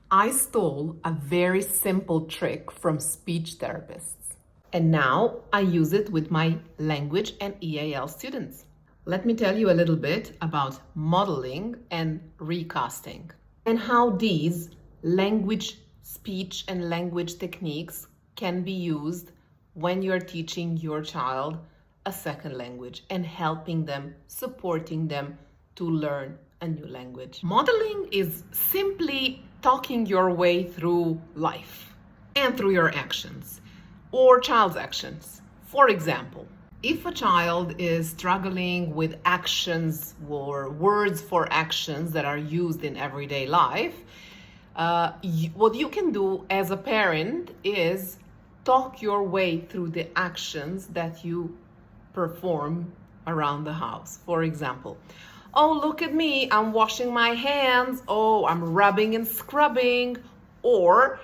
I stole a very simple trick from speech therapists, and now I use it with my language and EAL students. Let me tell you a little bit about modeling and recasting and how these language, speech, and language techniques can be used when you're teaching your child a second language and helping them, supporting them to learn a new language. Modeling is simply talking your way through life and through your actions or child's actions. For example, if a child is struggling with actions or words for actions that are used in everyday life, what you can do as a parent is talk your way through the actions that you perform around the house. For example, oh, look at me, I'm washing my hands. Oh, I'm rubbing and scrubbing. Or,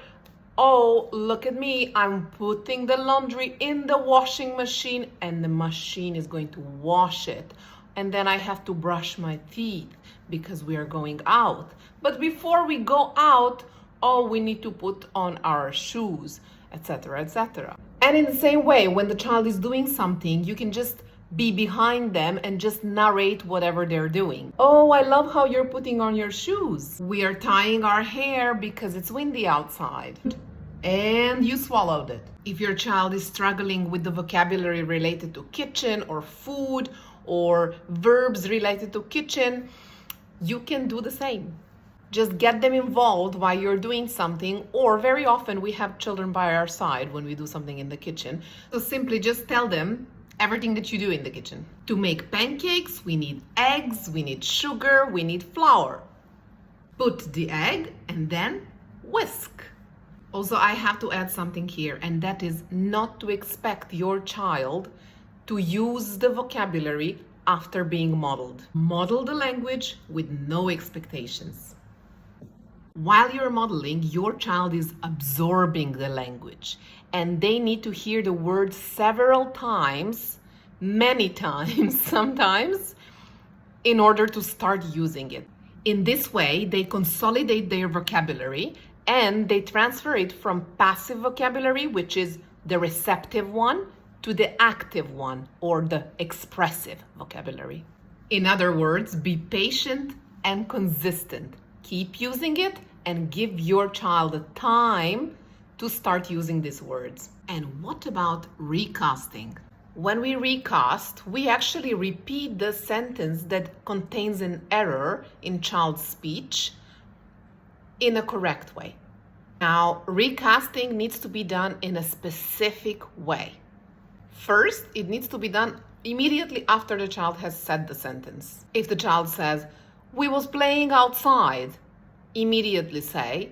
oh, look at me, I'm putting the laundry in the washing machine and the machine is going to wash it. And then I have to brush my teeth because we are going out. But before we go out, oh, we need to put on our shoes, etc., etc. And in the same way, when the child is doing something, you can just be behind them and just narrate whatever they're doing. Oh, I love how you're putting on your shoes. We are tying our hair because it's windy outside. And you swallowed it. If your child is struggling with the vocabulary related to kitchen or food or verbs related to kitchen, you can do the same. Just get them involved while you're doing something, or very often we have children by our side when we do something in the kitchen. So simply just tell them everything that you do in the kitchen. To make pancakes, we need eggs, we need sugar, we need flour. Put the egg and then whisk. Also, I have to add something here, and that is not to expect your child to use the vocabulary after being modeled. Model the language with no expectations. While you're modeling, your child is absorbing the language, and they need to hear the word several times, many times sometimes, in order to start using it. In this way, they consolidate their vocabulary and they transfer it from passive vocabulary, which is the receptive one, to the active one, or the expressive vocabulary. In other words, be patient and consistent. Keep using it and give your child a time to start using these words. And what about recasting? When we recast, we actually repeat the sentence that contains an error in child's speech in a correct way. Now, recasting needs to be done in a specific way. First, it needs to be done immediately after the child has said the sentence. If the child says, "We was playing outside," immediately say,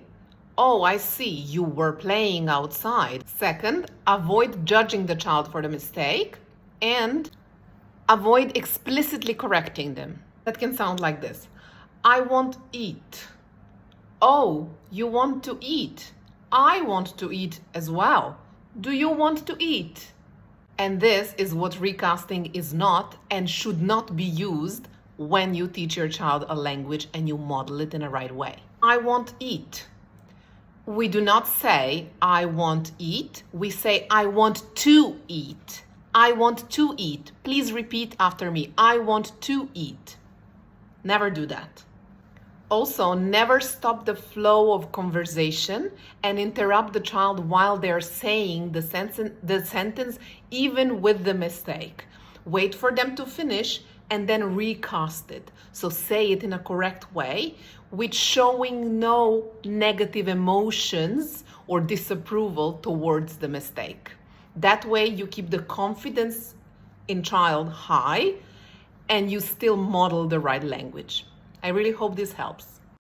"Oh, I see, you were playing outside." Second, avoid judging the child for the mistake and avoid explicitly correcting them. That can sound like this: "I won't eat." "Oh, you want to eat. I want to eat as well. Do you want to eat?" And this is what recasting is not and should not be used when you teach your child a language and you model it in a right way. I want eat. We do not say I want eat. We say I want to eat. I want to eat. Please repeat after me. I want to eat. Never do that. Also, never stop the flow of conversation and interrupt the child while they're saying the sentence, even with the mistake. Wait for them to finish and then recast it. So say it in a correct way, with showing no negative emotions or disapproval towards the mistake. That way you keep the confidence in child high and you still model the right language. I really hope this helps.